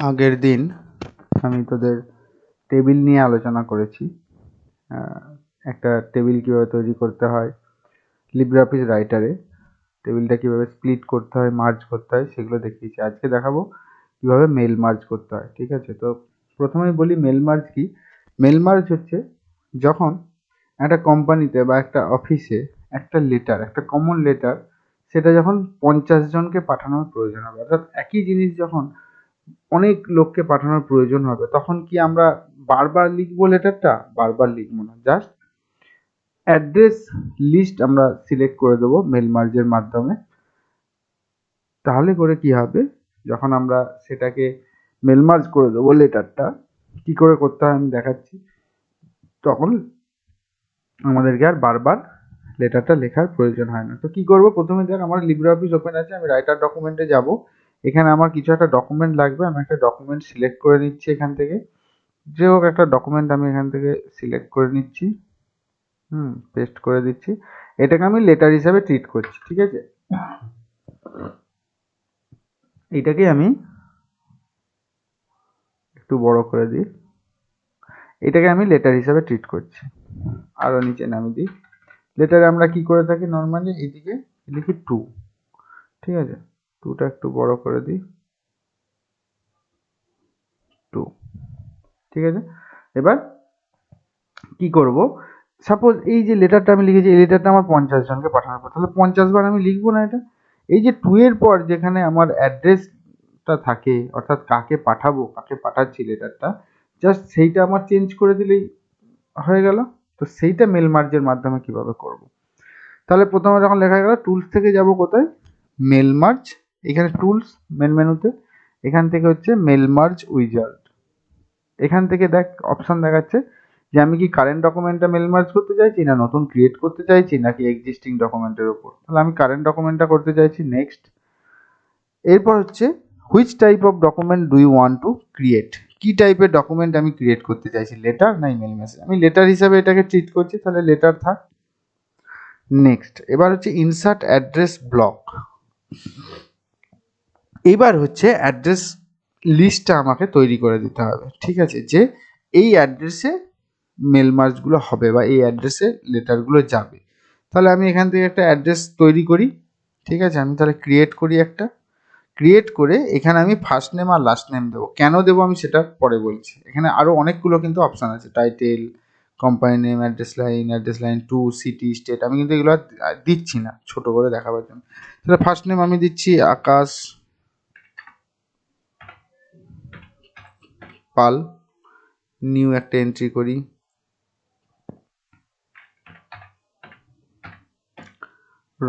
আগের দিন আমি তোদের টেবিল নিয়ে আলোচনা করেছি। একটা টেবিল কীভাবে তৈরি করতে হয় লিব্রিঅফিস রাইটারে, টেবিলটা কীভাবে স্প্লিট করতে হয়, মার্জ করতে হয়, সেগুলো দেখিয়েছি। আজকে দেখাবো কীভাবে মেল মার্জ করতে হয়। ঠিক আছে, তো প্রথমেই বলি মেল মার্জ কি। মেল মার্জ হচ্ছে যখন একটা কোম্পানিতে বা একটা অফিসে একটা লেটার, একটা কমন লেটার, সেটা যখন 50 জনকে পাঠানোর প্রয়োজন হবে, অর্থাৎ একই জিনিস যখন অনেক লোককে পাঠানোর প্রয়োজন হবে, তখন কি আমরা বারবার লিখবো লেটারটা? বারবার লিখবো না, জাস্ট অ্যাড্রেস লিস্ট আমরা সিলেক্ট করে দেবো মেল মার্জের মাধ্যমে। তাহলে করে কি হবে, যখন আমরা সেটাকে মেল মার্জ করে দেবো লেটারটা, কি করে করতে হয় আমি দেখাচ্ছি, তখন আমাদেরকে আর বারবার লেটারটা লেখার প্রয়োজন হয় না। তো কি করব, প্রথমে দেখ আমার লিব্রিঅফিস ওপেন আছে, আমি রাইটার ডকুমেন্টে যাব। এখানে আমার কিছু একটা ডকুমেন্ট লাগবে, আমি একটা ডকুমেন্ট সিলেক্ট করে নিচ্ছি এখান থেকে। যে হোক একটা ডকুমেন্ট আমি এখান থেকে সিলেক্ট করে নিচ্ছি, পেস্ট করে দিচ্ছি। এটাকে আমি লেটার হিসাবে ট্রিট করছি, ঠিক আছে। এইটাকে আমি একটু বড় করে দিই, এটাকে আমি লেটার হিসাবে ট্রিট করছি। আরও নিচে নামিয়ে দিই। লেটারে আমরা কি করে থাকি নর্মালি, এইদিকে লিখি 2, ঠিক আছে। 2টা একটু বড় করে দিই, 2, ঠিক আছে। এবার কি করব, সাপোজ এই যে লেটারটা আমি লিখেছি, এই লেটারটা আমার 50 জনকে পাঠানোর পর, তাহলে 50 বার আমি লিখবো না এটা। এই যে 2 এর পর যেখানে আমার অ্যাড্রেসটা থাকে, অর্থাৎ কাকে পাঠাবো, কাকে পাঠাচ্ছি লেটারটা, জাস্ট সেইটা আমার চেঞ্জ করে দিলেই হয়ে গেল। তো সেইটা মেল মার্জের মাধ্যমে কিভাবে করব, তাহলে প্রথমে যখন লেখা গেল, টুলস থেকে যাব কোথায়, মেল মার্জ। এখানে টুলস মেন মেনুতে, এখান থেকে হচ্ছে মেল মার্জ উইজার্ড। এখান থেকে দেখ অপশন দেখাচ্ছে যে আমি কি কারেন্ট ডকুমেন্টটা মেল মার্জ করতে চাইছি, না নতুন ক্রিয়েট করতে চাইছি, নাকি এক্সিস্টিং ডকুমেন্টের উপর। তাহলে আমি কারেন্ট ডকুমেন্টটা করতে চাইছি, নেক্সট। এরপর হচ্ছে which type of document do you want to create, কি টাইপের ডকুমেন্ট আমি ক্রিয়েট করতে চাইছি, লেটার না ইমেল মেসেজ। আমি লেটার হিসাবে এটাকে ট্রিট করছি, তাহলে লেটার থাক। নেক্সট, এবার হচ্ছে ইনসার্ট অ্যাড্রেস ব্লক। এবার হচ্ছে অ্যাড্রেস লিস্টটা আমাকে তৈরি করে দিতে হবে, ঠিক আছে, যে এই অ্যাড্রেসে মেল মার্জগুলো হবে বা এই অ্যাড্রেসে লেটারগুলো যাবে। তাহলে আমি এখান থেকে একটা অ্যাড্রেস তৈরি করি, ঠিক আছে। আমি তাহলে ক্রিয়েট করি, একটা ক্রিয়েট করে এখানে আমি ফার্স্ট নেম আর লাস্ট নেম দেবো। কেন দেবো আমি সেটা পরে বলছি। এখানে আরও অনেকগুলো কিন্তু অপশান আছে, title, company name, address line 2, city, state. আমি কিন্তু এগুলো দিচ্ছি না, ছোট করে দেখাবার জন্য। তাহলে ফার্স্ট নেম আমি দিচ্ছি আকাশ পাল, নিউ একটা এন্ট্রি করি,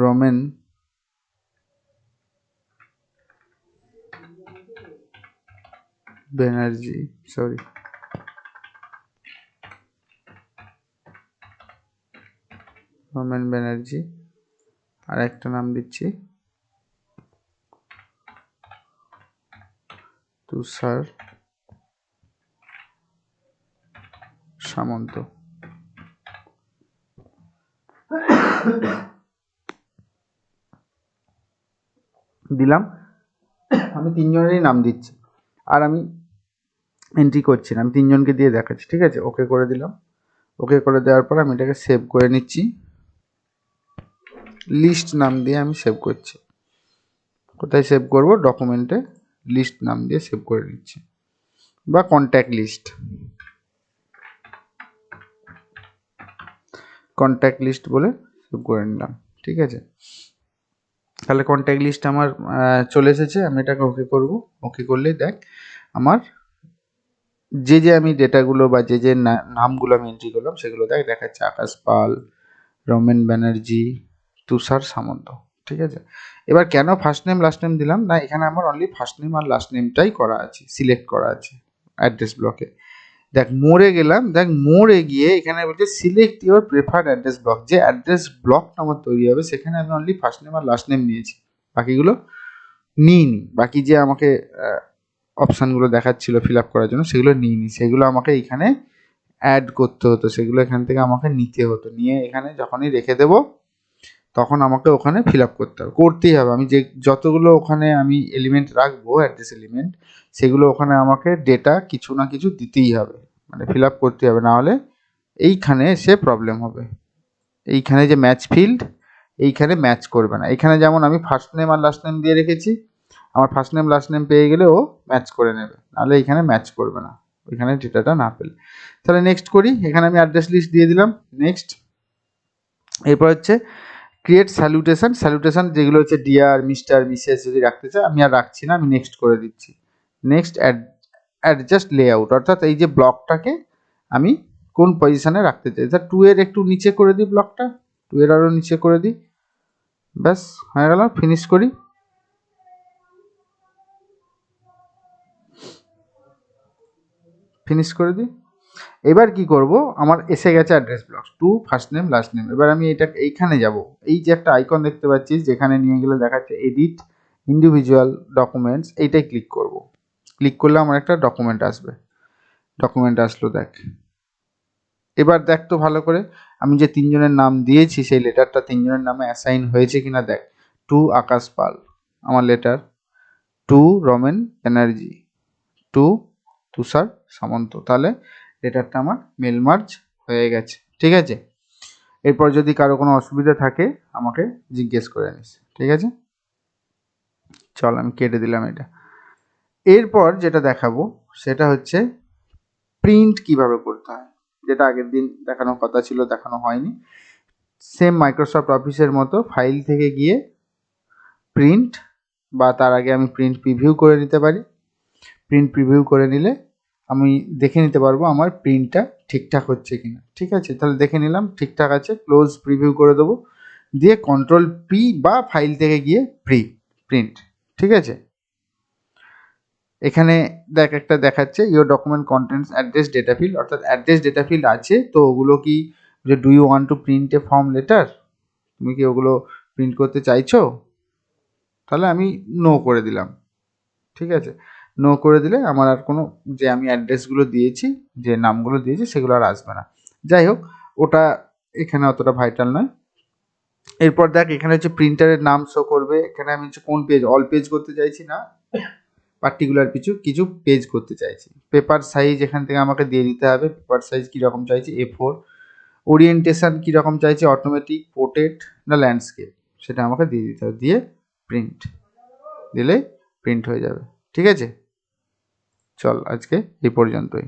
রমেন ব্যানার্জি, সরি রমেন ব্যানার্জি। আর একটা নাম দিচ্ছি তুষার সামন্ত। দিলাম, আমি তিনজনেরই নাম দিচ্ছি, আর আমি এন্ট্রি করছি না, আমি তিনজনকে দিয়ে দেখাচ্ছি, ঠিক আছে। ওকে করে দিলাম। ওকে করে দেওয়ার পর আমি এটাকে সেভ করে নিচ্ছি, লিস্ট নাম দিয়ে আমি সেভ করছি। কোথায় সেভ করব, ডকুমেন্টে লিস্ট নাম দিয়ে সেভ করে নিচ্ছি, বা কন্ট্যাক্ট লিস্ট, কন্ট্যাক্ট লিস্ট বলে সেভ করে নিলাম, ঠিক আছে। তাহলে কন্ট্যাক্ট লিস্ট আমার চলে এসেছে। আমি এটাকে ওকে করব। ওকে করলেই দেখ আমার যে আমি ডেটাগুলো বা যে নামগুলো আমি এন্ট্রি করলাম সেগুলো দেখাচ্ছে, আকাশ পাল, রমেন ব্যানার্জি, তুষার সামন্ত, ঠিক আছে। এবার কেন ফার্স্ট নেম লাস্ট নেম দিলাম না, এখানে আমার অনলি ফার্স্ট নেম আর লাস্ট নেমটাই করা আছে, সিলেক্ট করা আছে অ্যাড্রেস ব্লকে। দেখ মোড়ে গেলাম, দেখ মোড়ে গিয়ে এখানে বলছে select your preferred address block. যে অ্যাড্রেস ব্লকটা আমার তৈরি হবে সেখানে আমি অনলি ফার্স্ট নেম আর লাস্ট নেম নিয়েছি, বাকিগুলো নিইনি। বাকি যে আমাকে অপশানগুলো দেখাচ্ছিল ফিল আপ করার জন্য সেগুলো নিইনি, সেগুলো আমাকে এখানে অ্যাড করতে হতো, সেগুলো এখান থেকে আমাকে নিতে হতো। নিয়ে এখানে যখনই রেখে দেবো তখন আমাকে ওখানে ফিল আপ করতেই হবে। আমি যে যতগুলো ওখানে আমি এলিমেন্ট রাখবো, অ্যাড্রেস এলিমেন্ট, সেগুলো ওখানে আমাকে ডেটা কিছু না কিছু দিতেই হবে, মানে ফিল আপ করতেই হবে, নাহলে এইখানে এসে প্রবলেম হবে। এইখানে যে ম্যাচ ফিল্ড, এইখানে ম্যাচ করবে না। এখানে যেমন আমি ফার্স্ট নেম আর লাস্ট নেম দিয়ে রেখেছি, আমার ফার্স্ট নেম লাস্ট নেম পেয়ে গেলে ও ম্যাচ করে নেবে, নাহলে এইখানে ম্যাচ করবে না ওইখানে ডেটাটা না পেলে। তাহলে নেক্সট করি, এখানে আমি অ্যাড্রেস লিস্ট দিয়ে দিলাম, নেক্সট। এরপর হচ্ছে ক্রিয়েট স্যালুটেশন যেগুলো হচ্ছে ডিয়ার, মিস্টার, মিসেস যদি রাখতে চাই, আমি আর রাখছি না, আমি নেক্সট করে দিচ্ছি। নেক্সট অ্যাডজাস্ট লেআউট, অর্থাৎ এই যে ব্লকটাকে আমি কোন পজিশনে রাখতে চাই, তা 2 এর একটু নিচে করে দিই, ব্লকটা 2 এর আরও নিচে করে দিই, ব্যাস হয়ে গেল। ফিনিশ করি। ফিনিশ করে দিই। এবার কি করব, আমার এসে গেছে address block, to first name last name. এবার আমি এটা এইখানে যাব, এই যে একটা আইকন দেখতে পাচ্ছিস যেখানে নিয়ে গেলে দেখাচ্ছে এডিট ইন্ডিভিজুয়াল ডকুমেন্টস, এইটাই ক্লিক করব। ক্লিক করলে আমার একটা ডকুমেন্ট আসবে, ডকুমেন্ট আসলো দেখ। এবার দেখ তো ভালো করে, আমি যে তিনজনের নাম দিয়েছি সেই লেটারটা তিনজনের নামে অ্যাসাইন হয়েছে কিনা দেখ। টু আকাশ পাল আমার letter, to Ramen Banerjee, to Tushar Samanta. তাহলে লেটারটা আমার মেল মার্জ হয়ে গেছে, ঠিক আছে। এরপর যদি কারো কোনো অসুবিধা থাকে আমাকে জিজ্ঞেস করে নিস, ঠিক আছে। চল আমি কেটে দিলাম এটা। এরপর যেটা দেখাবো সেটা হচ্ছে প্রিন্ট কিভাবে করতে হয়, যেটা আগের দিন দেখানোর কথা ছিল, দেখানো হয়নি। সেম মাইক্রোসফট অফিসের মতো ফাইল থেকে গিয়ে প্রিন্ট, বা তার আগে আমি প্রিন্ট প্রিভিউ করে নিতে পারি। প্রিন্ট প্রিভিউ করে নিলে আমি দেখে নিতে পারবো আমার প্রিন্টটা ঠিকঠাক হচ্ছে কিনা, ঠিক আছে। তাহলে দেখে নিলাম ঠিকঠাক আছে, ক্লোজ প্রিভিউ করে দেবো, দিয়ে কন্ট্রোল পি বা ফাইল থেকে গিয়ে প্রিন্ট, ঠিক আছে। এখানে দেখ একটা দেখাচ্ছে your document contents address data field, অর্থাৎ অ্যাড্রেস ডেটা ফিল্ড আছে, তো ওগুলো কি, যে do you want to print a form letter, তুমি কি ওগুলো প্রিন্ট করতে চাইছো, তাহলে আমি নো করে দিলাম, ঠিক আছে। নো করে দিলে আমার আর কোনো, যে আমি অ্যাড্রেসগুলো দিয়েছি, যে নামগুলো দিয়েছি, সেগুলো আর আসবে না। যাই হোক, ওটা এখানে অতটা ভাইটাল নয়। এরপর দেখ এখানে হচ্ছে প্রিন্টারের নাম শো করবে, এখানে আমি হচ্ছে কোন পেজ, অল পেজ করতে চাইছি না, পার্টিকুলার কিছু পেজ করতে চাইছি। পেপার সাইজ এখান থেকে আমাকে দিয়ে দিতে হবে, পেপার সাইজ কীরকম চাইছি, A4। ওরিয়েন্টেশন কীরকম চাইছি, অটোমেটিক, পোর্ট্রেট না ল্যান্ডস্কেপ, সেটা আমাকে দিয়ে দিতে হবে, দিয়ে প্রিন্ট দিলে প্রিন্ট হয়ে যাবে, ঠিক আছে। চল আজকে এই পর্যন্তই।